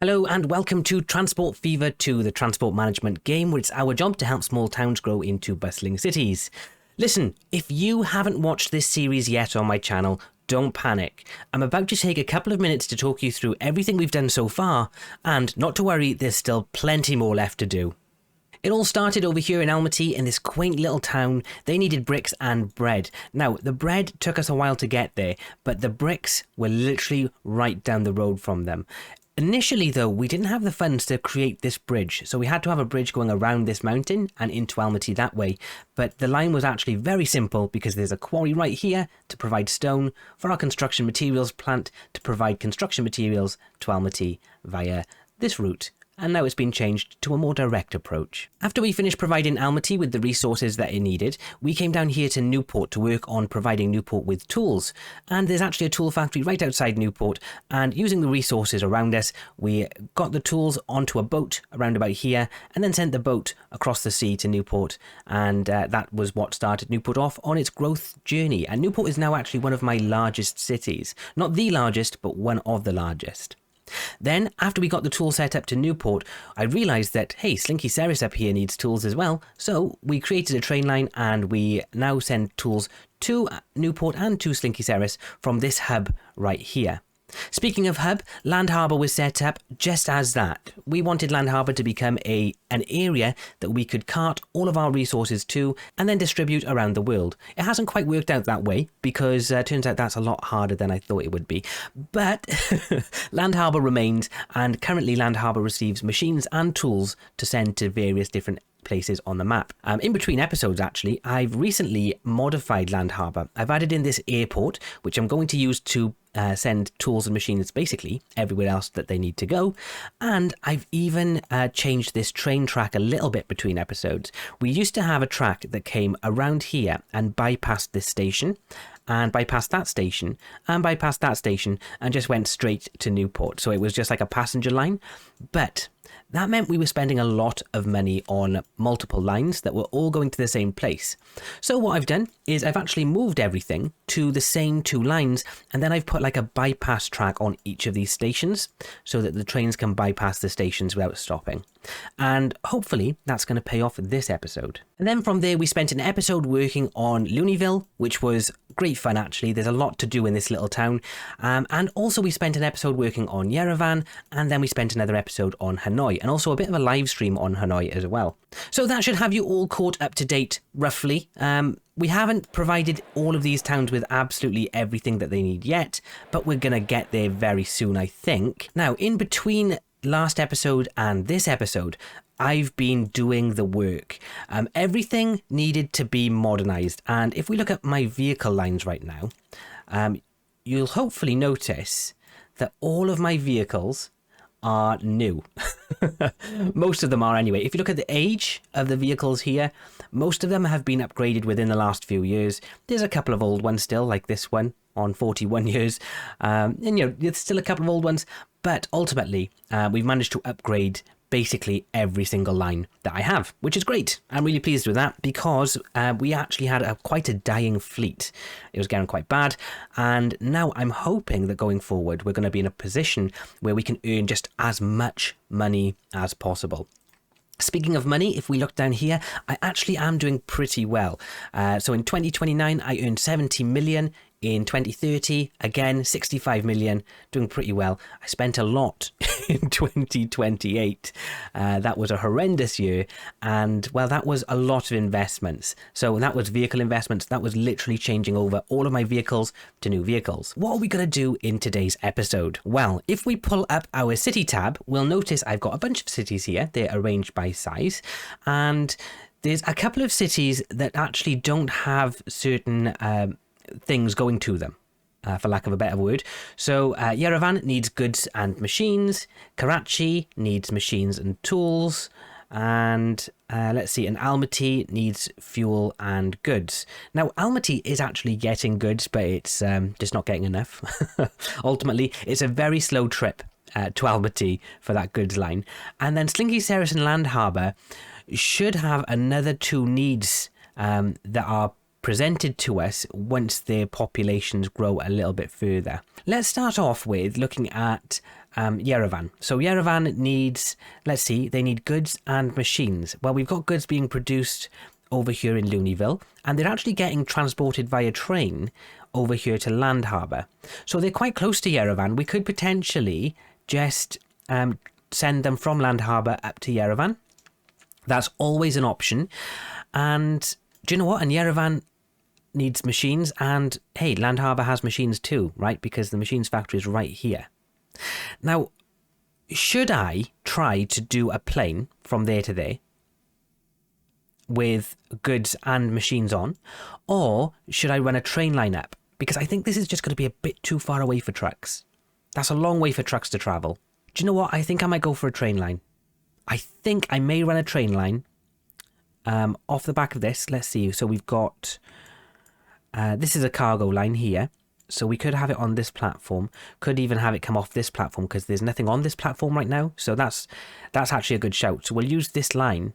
Hello and welcome to Transport Fever 2, the transport management game where it's our job to help small towns grow into bustling cities. Listen, if you haven't watched this series yet on my channel, don't panic. I'm about to take a couple of minutes to talk you through everything we've done so far, and not to worry, there's still plenty more left to do. It all started over here in Almaty in this quaint little town. They needed bricks and bread. Now, the bread took us a while to get there, but the bricks were literally right down the road from them. Initially, though, we didn't have the funds to create this bridge, so we had to have a bridge going around this mountain and into Almaty that way. But the line was actually very simple because there's a quarry right here to provide stone for our construction materials plant to provide construction materials to Almaty via this route. And now it's been changed to a more direct approach. After we finished providing Almaty with the resources that it needed, we came down here to Newport to work on providing Newport with tools. And there's actually a tool factory right outside Newport, and using the resources around us, we got the tools onto a boat around about here, and then sent the boat across the sea to Newport, and that was what started Newport off on its growth journey. And Newport is now actually one of my largest cities. Not the largest, but one of the largest. Then, after we got the tool set up to Newport, I realised that, hey, Slinky Ceres up here needs tools as well, so we created a train line and we now send tools to Newport and to Slinky Ceres from this hub right here. Speaking of hub, Land Harbour was set up just as that. We wanted Land Harbour to become an area that we could cart all of our resources to and then distribute around the world. It hasn't quite worked out that way because it turns out that's a lot harder than I thought it would be. But Land Harbour remains, and currently Land Harbour receives machines and tools to send to various different places on the map. In between episodes, actually, I've recently modified Land Harbour. I've added in this airport, which I'm going to use to send tools and machines basically everywhere else that they need to go. And I've even changed this train track a little bit between episodes. We used to have a track that came around here and bypassed this station, and bypassed that station, and bypassed that station, and just went straight to Newport. So it was just like a passenger line. But that meant we were spending a lot of money on multiple lines that were all going to the same place. So what I've done is I've actually moved everything to the same two lines, and then I've put like a bypass track on each of these stations so that the trains can bypass the stations without stopping. And hopefully that's going to pay off this episode. And then from there we spent an episode working on Looneyville, which was great fun actually. There's a lot to do in this little town. And also we spent an episode working on Yerevan, and then we spent another episode on Hanoi, and also a bit of a live stream on Hanoi as well. So that should have you all caught up to date, roughly. We haven't provided all of these towns with absolutely everything that they need yet, but we're going to get there very soon, I think. Now, in between last episode and this episode, I've been doing the work. Everything needed to be modernized, and if we look at my vehicle lines right now, you'll hopefully notice that all of my vehicles are new. Most of them are anyway. If you look at the age of the vehicles here, most of them have been upgraded within the last few years. There's a couple of old ones still, like this one on 41 years. And you know, there's still a couple of old ones, but ultimately we've managed to upgrade basically every single line that I have, which is great. I'm really pleased with that because we actually had quite a dying fleet. It was getting quite bad, and now I'm hoping that going forward we're going to be in a position where we can earn just as much money as possible. Speaking of money, if we look down here, I actually am doing pretty well. So in 2029 I earned 70 million. In 2030, again, 65 million, doing pretty well. I spent a lot in 2028. That was a horrendous year. And, well, that was a lot of investments. So that was vehicle investments. That was literally changing over all of my vehicles to new vehicles. What are we going to do in today's episode? Well, if we pull up our city tab, we'll notice I've got a bunch of cities here. They're arranged by size. And there's a couple of cities that actually don't have certain things going to them, for lack of a better word. So Yerevan needs goods and machines, Karachi needs machines and tools, and let's see, and Almaty needs fuel and goods. Now Almaty is actually getting goods, but it's just not getting enough. Ultimately, it's a very slow trip to Almaty for that goods line. And then Slinky Ceres and Land Harbour should have another two needs that are presented to us once their populations grow a little bit further. Let's start off with looking at Yerevan. So Yerevan needs, let's see, they need goods and machines. Well, we've got goods being produced over here in Looneyville, and they're actually getting transported via train over here to Land Harbour. So they're quite close to Yerevan. We could potentially just send them from Land Harbour up to Yerevan. That's always an option. And do you know what? And Yerevan needs machines, and hey, Land Harbour has machines too, right? Because the machines factory is right here. Now, should I try to do a plane from there to there with goods and machines on, or should I run a train line up? Because I think this is just going to be a bit too far away for trucks. That's a long way for trucks to travel. Do you know what? I think I might go for a train line. I think I may run a train line off the back of this. Let's see. So we've got... this is a cargo line here. So we could have it on this platform. Could even have it come off this platform because there's nothing on this platform right now. So that's actually a good shout. So we'll use this line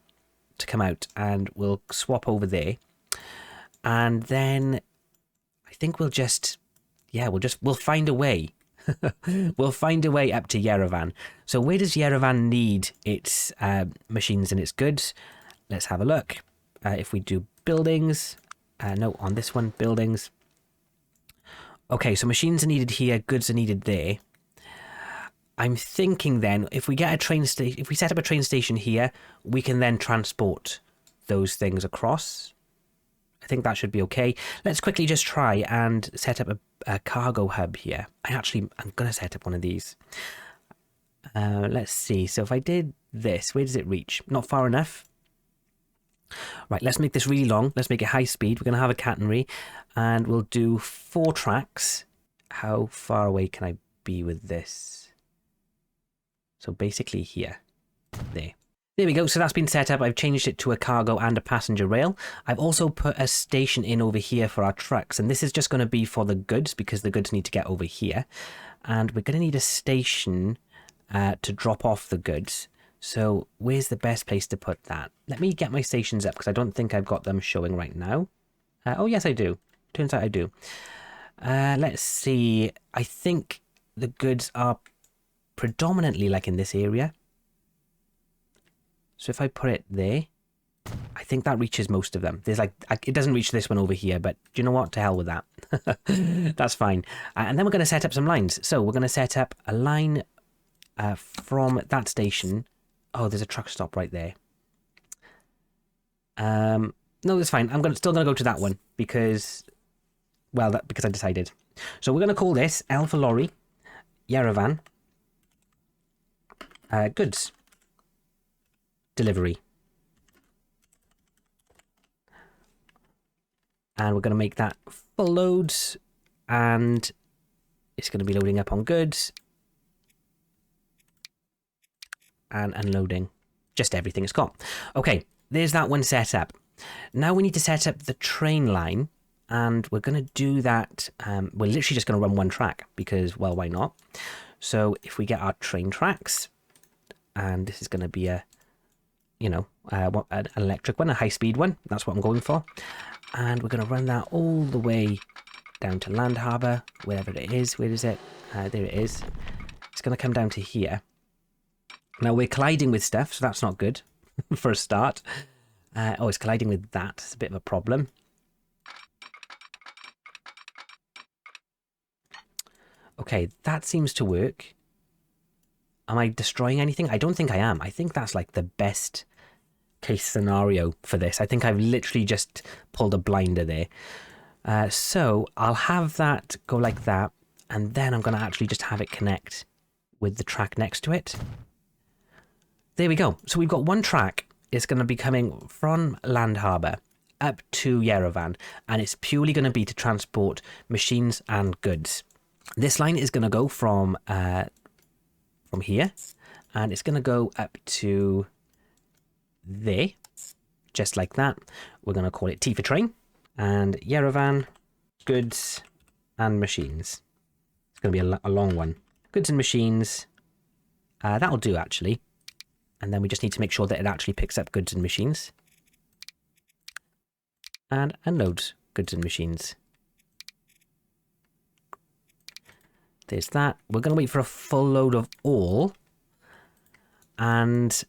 to come out and we'll swap over there. And then I think we'll just... Yeah, we'll find a way. We'll find a way up to Yerevan. So where does Yerevan need its machines and its goods? Let's have a look. If we do buildings... no, on this one, buildings. Okay, so machines are needed here, goods are needed there. I'm thinking then, if we get a train station, if we set up a train station here, we can then transport those things across. I think that should be okay. Let's quickly just try and set up a cargo hub here. I'm going to set up one of these. Let's see. So if I did this, where does it reach? Not far enough. Right, let's make this really long. Let's make it high speed. We're going to have a catenary and we'll do 4 tracks. How far away can I be with this? So basically here. There we go. So that's been set up. I've changed it to a cargo and a passenger rail. I've also put a station in over here for our trucks. And this is just going to be for the goods because the goods need to get over here. And we're going to need a station to drop off the goods. So where's the best place to put that? Let me get my stations up because I don't think I've got them showing right now. Oh, yes, I do. Turns out I do. Let's see. I think the goods are predominantly like in this area. So if I put it there, I think that reaches most of them. There's like, it doesn't reach this one over here, but do you know what? To hell with that. That's fine. And then we're going to set up some lines. So we're going to set up a line from that station. Oh, there's a truck stop right there. No, that's fine. I'm still going to go to that one because, well, because I decided. So we're going to call this L for lorry, Yerevan, goods, delivery. And we're going to make that full loads and it's going to be loading up on goods. And unloading just everything it's got. Okay, there's that one set up. Now we need to set up the train line and we're going to do that. We're literally just going to run one track because, well, why not? So if we get our train tracks, and this is going to be a, an electric one, a high-speed one. That's what I'm going for. And we're going to run that all the way down to Land Harbour, wherever it is. Where is it? There it is. It's going to come down to here. Now we're colliding with stuff, so that's not good for a start. It's colliding with that. It's a bit of a problem. Okay, that seems to work. Am I destroying anything? I don't think I am. I think that's like the best case scenario for this. I think I've literally just pulled a blinder there. So I'll have that go like that, and then I'm going to actually just have it connect with the track next to it. There we go. So we've got one track. It's going to be coming from Land Harbour up to Yerevan, and it's purely going to be to transport machines and goods. This line is going to go from here, and it's going to go up to there, just like that. We're going to call it T for train, and Yerevan, goods and machines. It's going to be a long one. Goods and machines. That'll do, actually. And then we just need to make sure that it actually picks up goods and machines. And unloads goods and machines. There's that. We're going to wait for a full load of all. And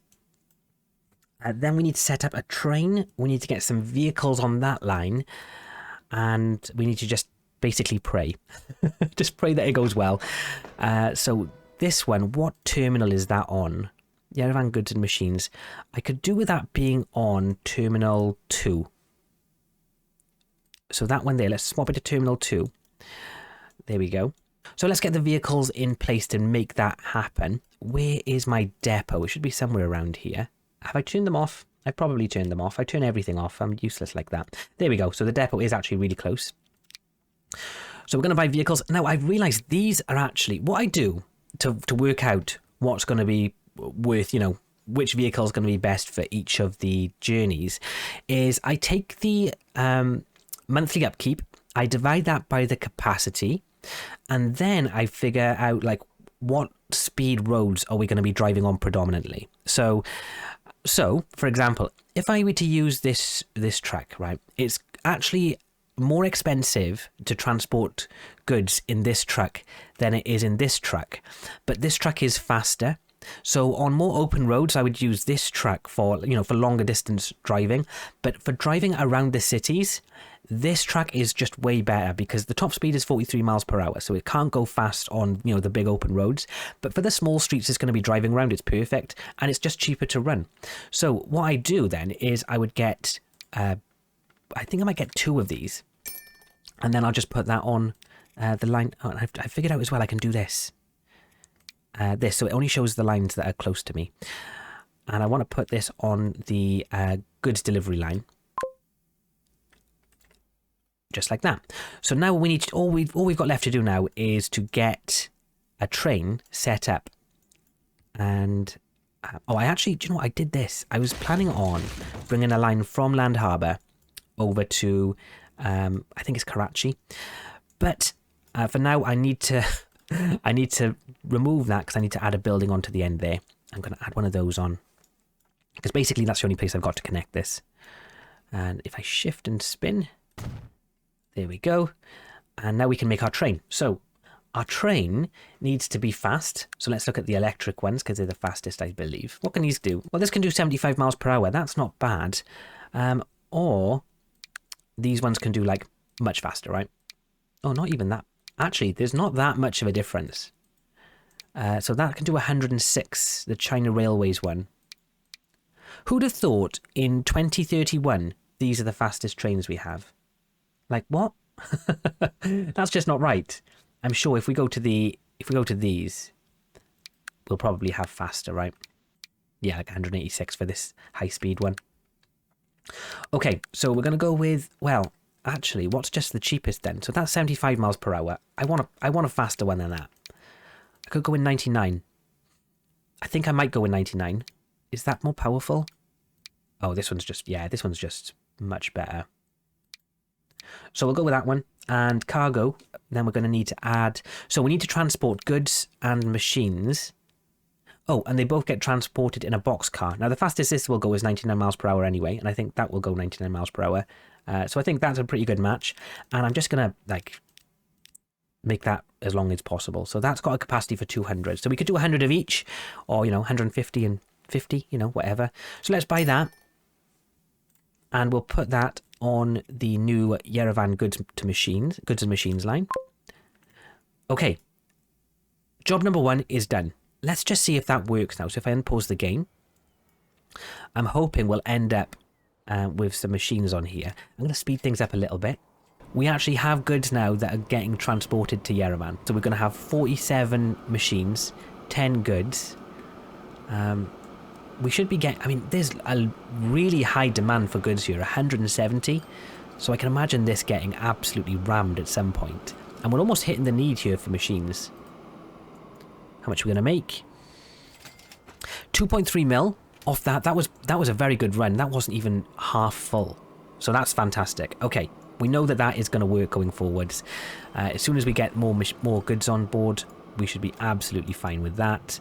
then we need to set up a train. We need to get some vehicles on that line. And we need to just basically pray. Just pray that it goes well. So this one, what terminal is that on? Yerevan Goods and Machines. I could do with that being on Terminal 2. So that one there, let's swap it to Terminal 2. There we go. So let's get the vehicles in place to make that happen. Where is my depot? It should be somewhere around here. Have I turned them off? I probably turned them off. I turn everything off. I'm useless like that. There we go. So the depot is actually really close. So we're going to buy vehicles. Now, I've realised these are actually... What I do to work out what's going to be worth, you know, which vehicle is going to be best for each of the journeys is I take the monthly upkeep, I divide that by the capacity, and then I figure out, like, what speed roads are we going to be driving on predominantly. So for example, if I were to use this track, right, it's actually more expensive to transport goods in this truck than it is in this truck, but this truck is faster. So on more open roads, I would use this truck for, you know, for longer distance driving. But for driving around the cities, this truck is just way better because the top speed is 43 miles per hour. So it can't go fast on, you know, the big open roads. But for the small streets it's going to be driving around, it's perfect. And it's just cheaper to run. So what I do then is I would get, I think I might get 2 of these. And then I'll just put that on the line. Oh, I figured out as well I can do this. So it only shows the lines that are close to me, and I want to put this on the goods delivery line, just like that. So now we need to, all we've got left to do now is to get a train set up. And oh, I actually, do you know what, I did this. I was planning on bringing a line from Land Harbour over to I think it's Karachi, but for now I need to remove that because I need to add a building onto the end there. I'm going to add one of those on because basically that's the only place I've got to connect this. And if I shift and spin, there we go. And now we can make our train. So our train needs to be fast. So let's look at the electric ones because they're the fastest, I believe. What can these do? Well, this can do 75 miles per hour. That's not bad. Or these ones can do like much faster, right? Oh, not even that. Actually, there's not that much of a difference. So that can do 106, the China Railways one. Who'd have thought in 2031 these are the fastest trains we have? Like, what? That's just not right. I'm sure if we go to these, we'll probably have faster, right? Yeah, like 186 for this high-speed one. Okay, so we're going to go with, well, actually, what's just the cheapest then? So that's 75 miles per hour. I want a faster one than that. I could go in 99. I think I might go in 99. Is that more powerful? Oh, this one's just much better. So we'll go with that one. And cargo, then we're going to need to add... So we need to transport goods and machines. Oh, and they both get transported in a boxcar. Now, the fastest this will go is 99 miles per hour anyway, and I think that will go 99 miles per hour. So I think that's a pretty good match. And I'm just going to, like, make that as long as possible. So that's got a capacity for 200. So we could do 100 of each, or, you know, 150 and 50, you know, whatever. So let's buy that. And we'll put that on the new Yerevan goods and machines line. Okay. Job number 1 is done. Let's just see if that works now. So if I unpause the game, I'm hoping we'll end up with some machines on here. I'm going to speed things up a little bit. We actually have goods now that are getting transported to Yerevan. So we're going to have 47 machines, 10 goods. We should be getting... I mean, there's a really high demand for goods here, 170. So I can imagine this getting absolutely rammed at some point. And we're almost hitting the need here for machines. How much are we going to make? 2.3 mil off that. That was a very good run. That wasn't even half full. So that's fantastic. Okay, we know that is going to work going forwards. As soon as we get more goods on board, we should be absolutely fine with that.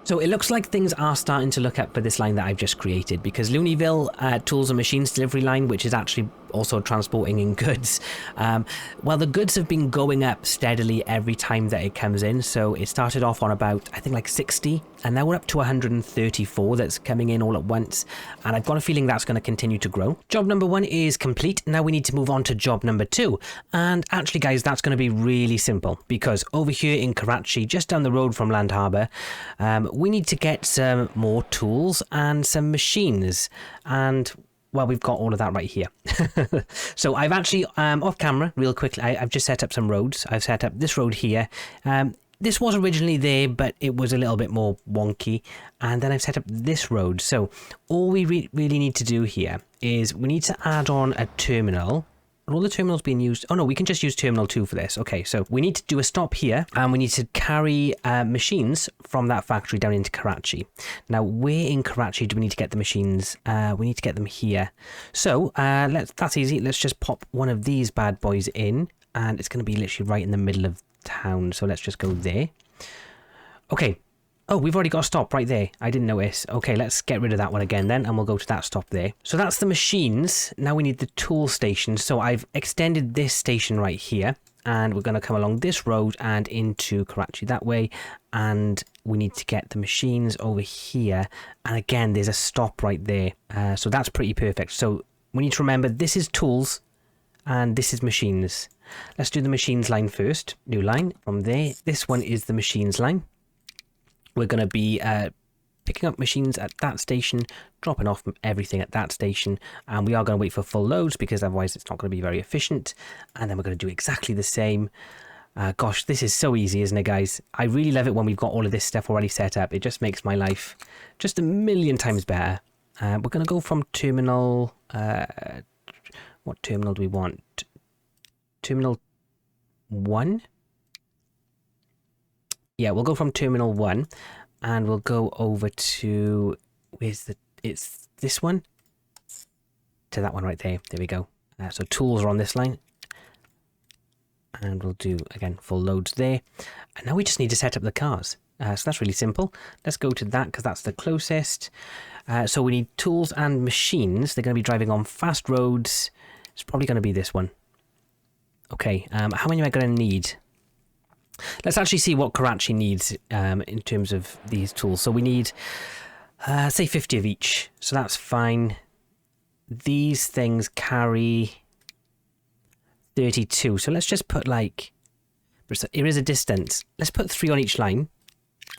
So it looks like things are starting to look up for this line that I've just created, because Looneyville Tools and Machines delivery line, which is actually also transporting in goods. Well, the goods have been going up steadily every time that it comes in. So it started off on about, I think, like 60, and now we're up to 134 that's coming in all at once. And I've got a feeling that's going to continue to grow. Job number 1 is complete. Now we need to move on to job number 2. And actually, guys, that's going to be really simple, because over here in Karachi, just down the road from Land Harbour, we need to get some more tools and some machines. And well, we've got all of that right here. So I've actually, off camera, real quickly, I've just set up some roads. I've set up this road here. This was originally there, but it was a little bit more wonky. And then I've set up this road. So all we really need to do here is we need to add on a terminal. Are all the terminals being used? Oh no, we can just use terminal 2 for this. Okay, so we need to do a stop here, and we need to carry machines from that factory down into Karachi. Now, where in Karachi do we need to get the machines? We need to get them here. So that's easy. Let's just pop one of these bad boys in, and it's going to be literally right in the middle of town. So let's just go there. Okay. Oh, we've already got a stop right there. I didn't notice. Okay, let's get rid of that one again then, and we'll go to that stop there. So that's the machines. Now we need the tool station. So I've extended this station right here, and we're going to come along this road and into Karachi that way. And we need to get the machines over here. And again, there's a stop right there. So that's pretty perfect. So we need to remember this is tools and this is machines. Let's do the machines line first. New line from there. This one is the machines line. We're going to be picking up machines at that station, dropping off everything at that station, and we are going to wait for full loads because otherwise it's not going to be very efficient. And then we're going to do exactly the same. Gosh, this is so easy, isn't it, guys? I really love it when we've got all of this stuff already set up. It just makes my life just a million times better. We're going to go from terminal... what terminal do we want? Terminal 1? Yeah, we'll go from terminal 1 and we'll go over to, it's this one? To that one right there. There we go. So tools are on this line. And we'll do, again, full loads there. And now we just need to set up the cars. So that's really simple. Let's go to that because that's the closest. So we need tools and machines. They're going to be driving on fast roads. It's probably going to be this one. Okay, how many am I going to need? Let's actually see what Karachi needs in terms of these tools. So we need, say, 50 of each. So that's fine. These things carry 32. So let's just put like, here is a distance. Let's put 3 on each line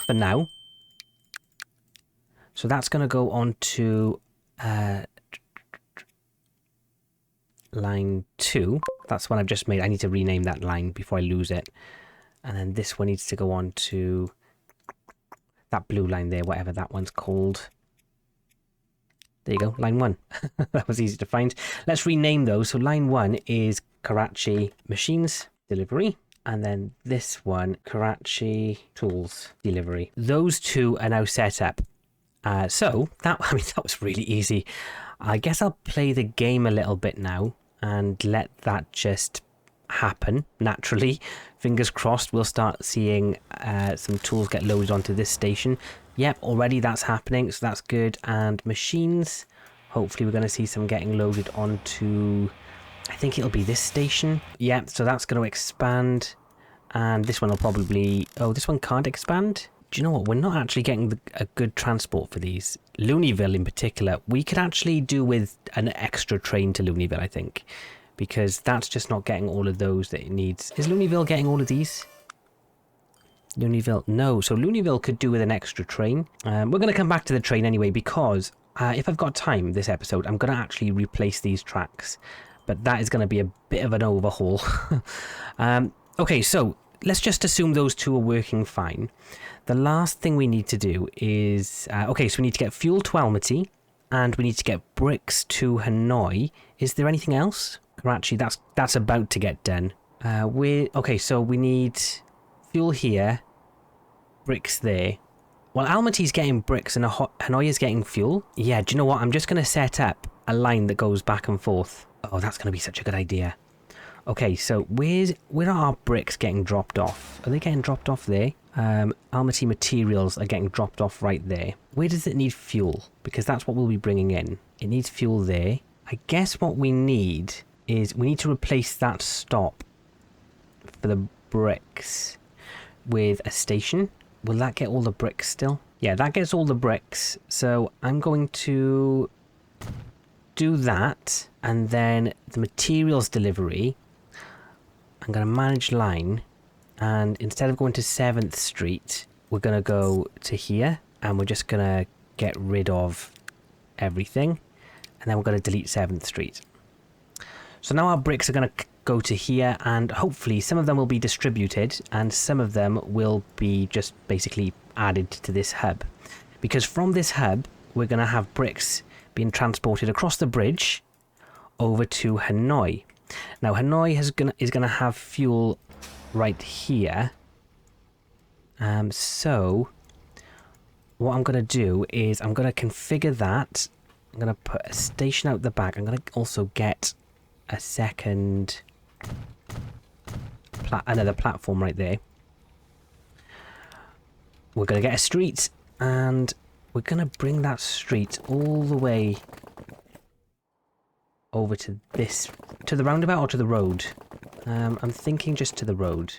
for now. So that's going to go on to line 2. That's one I've just made. I need to rename that line before I lose it. And then this one needs to go on to that blue line there, whatever that one's called. There you go, line 1. That was easy to find. Let's rename those. So line 1 is Karachi Machines Delivery. And then this one, Karachi Tools Delivery. Those two are now set up. So that was really easy. I guess I'll play the game a little bit now and let that just happen naturally. Fingers crossed we'll start seeing some tools get loaded onto this station. Yep, already that's happening, so that's good. And machines, hopefully we're going to see some getting loaded onto, I think it'll be this station. Yep, so that's going to expand. And this one will probably, oh, this one can't expand. Do you know what? We're not actually getting a good transport for these. Looneyville in particular, we could actually do with an extra train to Looneyville, I think. Because that's just not getting all of those that it needs. Is Looneyville getting all of these? Looneyville, no. So Looneyville could do with an extra train. We're going to come back to the train anyway because if I've got time this episode, I'm going to actually replace these tracks. But that is going to be a bit of an overhaul. Okay, so let's just assume those two are working fine. The last thing we need to do is... okay, so we need to get fuel to Almaty. And we need to get bricks to Hanoi. Is there anything else? Karachi, that's about to get done. Okay, so we need fuel here, bricks there. Well, Almaty's getting bricks and Hanoi is getting fuel. Yeah, do you know what? I'm just going to set up a line that goes back and forth. Oh, that's going to be such a good idea. Okay, so where are our bricks getting dropped off? Are they getting dropped off there? Almaty materials are getting dropped off right there. Where does it need fuel? Because that's what we'll be bringing in. It needs fuel there. I guess what we need is we need to replace that stop for the bricks with a station. Will that get all the bricks still? Yeah, that gets all the bricks. So I'm going to do that, and then the materials delivery, I'm going to manage line, and instead of going to 7th Street, we're going to go to here, and we're just going to get rid of everything, and then we're going to delete 7th Street. So now our bricks are going to go to here, and hopefully some of them will be distributed and some of them will be just basically added to this hub. Because from this hub, we're going to have bricks being transported across the bridge over to Hanoi. Now Hanoi is going to have fuel right here. So what I'm going to do is I'm going to configure that. I'm going to put a station out the back. I'm going to also get a second another platform right there. We're going to get a street, and we're going to bring that street all the way over to this, to the roundabout or to the road. I'm thinking just to the road.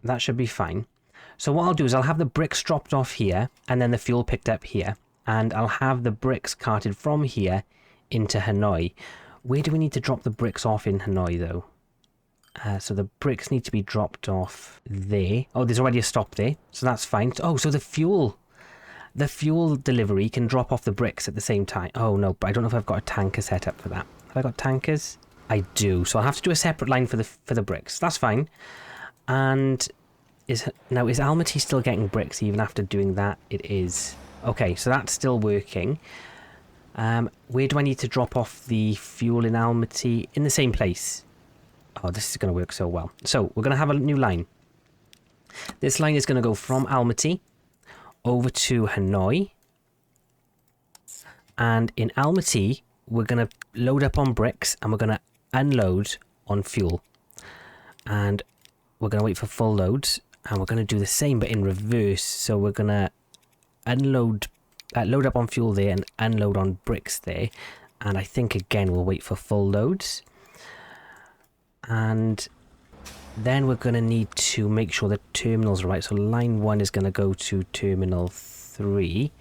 That should be fine. So what I'll do is I'll have the bricks dropped off here, and then the fuel picked up here, and I'll have the bricks carted from here into Hanoi. Where do we need to drop the bricks off in Hanoi though? So the bricks need to be dropped off there. Oh, there's already a stop there, so that's fine. Oh, so the fuel delivery can drop off the bricks at the same time. Oh no, but I don't know if I've got a tanker set up for that. Have I got tankers? I do, so I'll have to do a separate line for the bricks. That's fine. And is Almaty still getting bricks even after doing that? It is. Okay, so that's still working. Where do I need to drop off the fuel in Almaty? In the same place. Oh, this is going to work so well. So we're going to have a new line. This line is going to go from Almaty over to Hanoi. And in Almaty, we're going to load up on bricks and we're going to unload on fuel. And we're going to wait for full loads. And we're going to do the same but in reverse. So we're going to unload, load up on fuel there and unload on bricks there. And I think again we'll wait for full loads. And then we're going to need to make sure the terminals are right. So line 1 is going to go to terminal 3.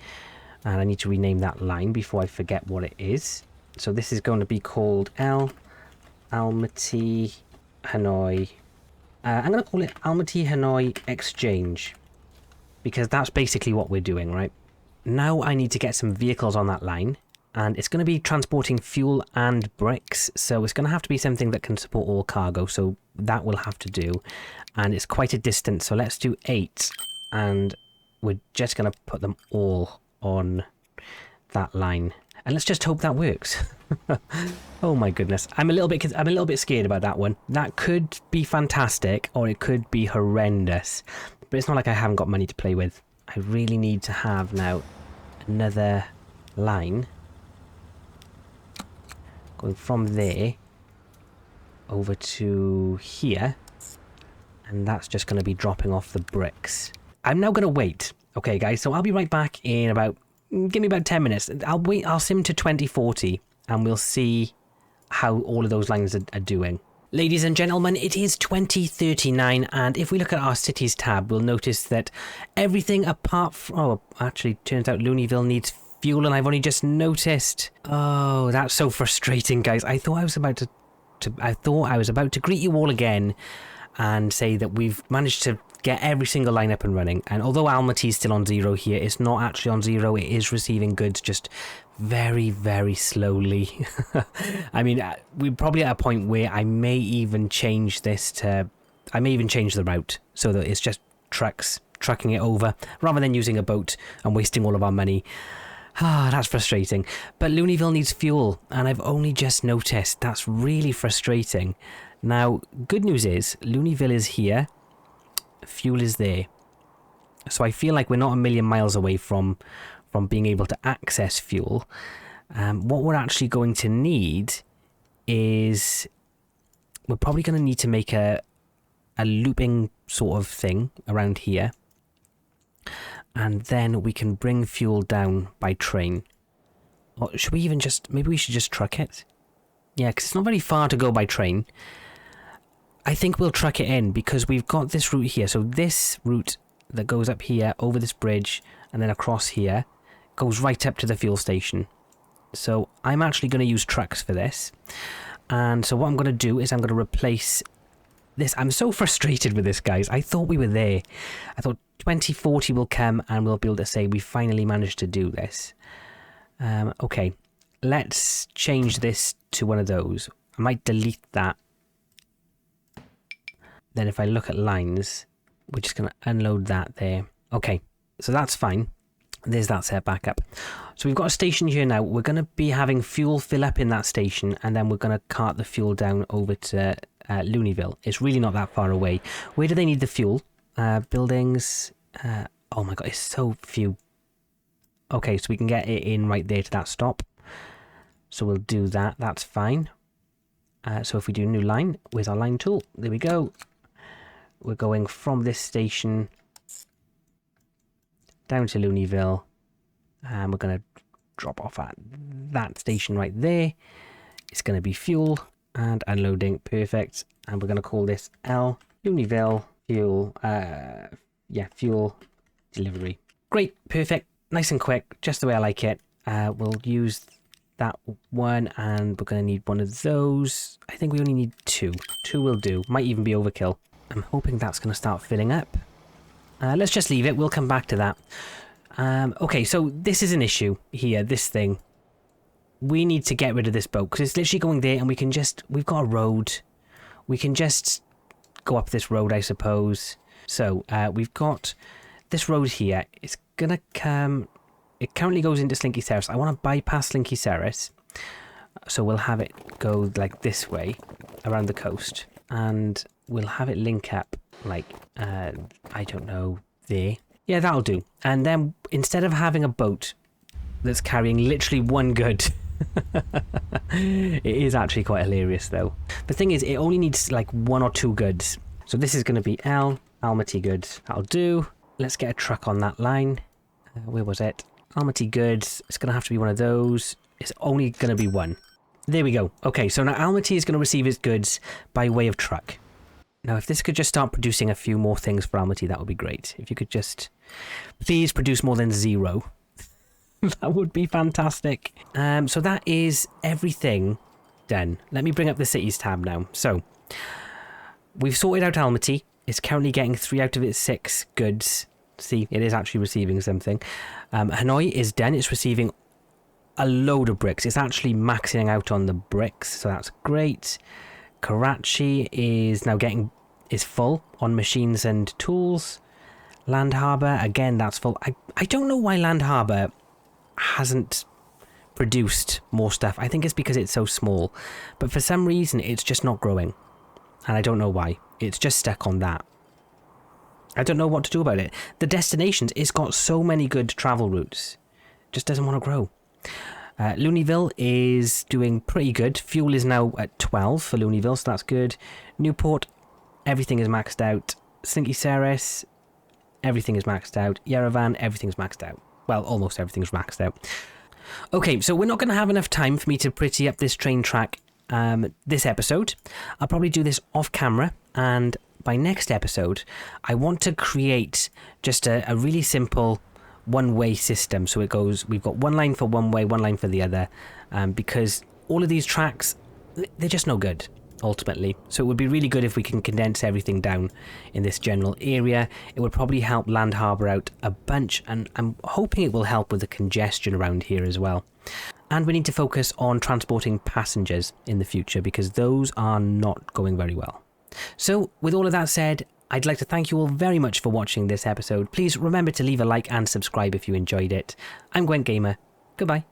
And I need to rename that line before I forget what it is. So this is going to be called Almaty Hanoi. I'm going to call it Almaty Hanoi Exchange, because that's basically what we're doing, right? Now I need to get some vehicles on that line, and it's going to be transporting fuel and bricks, so it's going to have to be something that can support all cargo, so that will have to do. And it's quite a distance, so let's do 8, and we're just going to put them all on that line. And let's just hope that works. Oh my goodness. I'm a little bit scared about that one. That could be fantastic or it could be horrendous. But it's not like I haven't got money to play with. I really need to have now another line going from there over to here. And that's just going to be dropping off the bricks. I'm now going to wait. Okay guys, so I'll be right back in about, give me about 10 minutes. I'll sim to 2040 and we'll see how all of those lines are doing. Ladies and gentlemen, it is 2039, and if we look at our cities tab, we'll notice that everything apart from... Oh, actually, turns out Looneyville needs fuel, and I've only just noticed. Oh, that's so frustrating, guys. I thought I was about to greet you all again and say that we've managed to get every single line up and running. And although Almaty is still on 0 here, it's not actually on 0. It is receiving goods just very, very slowly. I mean, we're probably at a point where I may even change this to... I may even change the route so that it's just trucking it over rather than using a boat and wasting all of our money. Ah, that's frustrating. But Looneyville needs fuel, and I've only just noticed. That's really frustrating. Now, good news is, Looneyville is here. Fuel is there. So I feel like we're not a million miles away from being able to access fuel. What we're actually going to need is... We're probably going to need to make a looping sort of thing around here. And then we can bring fuel down by train. Or should we even just... Maybe we should just truck it? Yeah, because it's not very far to go by train. I think we'll truck it in because we've got this route here. So this route that goes up here, over this bridge, and then across here, goes right up to the fuel station. So I'm actually going to use trucks for this. And so what I'm going to do is I'm going to replace this. I'm so frustrated with this, guys. I thought we were there. I thought 2040 will come and we'll be able to say we finally managed to do this. Okay, let's change this to one of those. I might delete that. Then if I look at lines, we're just going to unload that there. Okay, so that's fine. There's that set back up. So we've got a station here now. We're going to be having fuel fill up in that station, and then we're going to cart the fuel down over to Looneyville. It's really not that far away. Where do they need the fuel? Buildings. Oh my god, it's so few. Okay, so we can get it in right there to that stop. So we'll do that. That's fine. So if we do a new line, where's our line tool? There we go. We're going from this station down to Looneyville, and we're going to drop off at that station right there. It's going to be fuel and unloading. Perfect. And we're going to call this L Looneyville fuel. Fuel delivery. Great. Perfect. Nice and quick. Just the way I like it. We'll use that one, and we're going to need one of those. I think we only need two. Two will do. Might even be overkill. I'm hoping that's going to start filling up. Let's just leave it. We'll come back to that. Okay, so this is an issue here, this thing. We need to get rid of this boat because it's literally going there, and we can just... We've got a road. We can just go up this road, I suppose. So, we've got this road here. It's going to come... It currently goes into Slinky Ceres. I want to bypass Slinky Ceres. So we'll have it go like this way around the coast. And we'll have it link up like, I don't know, there. Yeah, that'll do. And then instead of having a boat that's carrying literally one good, it is actually quite hilarious though. The thing is, it only needs like one or two goods. So this is going to be Almaty goods. That'll do. Let's get a truck on that line. Where was it? Almaty goods. It's going to have to be one of those. It's only going to be one. There we go. Okay, so now Almaty is going to receive its goods by way of truck. Now, if this could just start producing a few more things for Almaty, that would be great. If you could just please produce more than 0. That would be fantastic. So that is everything done. Let me bring up the cities tab now. So we've sorted out Almaty. It's currently getting 3 out of its 6 goods. See, it is actually receiving something. Hanoi is done. It's receiving a load of bricks. It's actually maxing out on the bricks, so that's great. Karachi is now is full on machines and tools. Land Harbour, again, that's full. I don't know why Land Harbour hasn't produced more stuff. I think it's because it's so small. But for some reason, it's just not growing. And I don't know why. It's just stuck on that. I don't know what to do about it. The destinations, it's got so many good travel routes. It just doesn't want to grow. Looneyville is doing pretty good. Fuel is now at 12 for Looneyville, so that's good. Newport, everything is maxed out. Slinky Ceres, everything is maxed out. Yerevan, everything's maxed out. Well, almost everything's maxed out. Okay, so we're not going to have enough time for me to pretty up this train track this episode. I'll probably do this off camera, and by next episode, I want to create just a really simple one-way system. So it goes, we've got one line for one way, one line for the other, because all of these tracks, they're just no good ultimately. So it would be really good if we can condense everything down in this general area. It would probably help Land Harbour out a bunch, and I'm hoping it will help with the congestion around here as well. And we need to focus on transporting passengers in the future, because those are not going very well. So with all of that said, I'd like to thank you all very much for watching this episode. Please remember to leave a like and subscribe if you enjoyed it. I'm Gwent Gamer. Goodbye.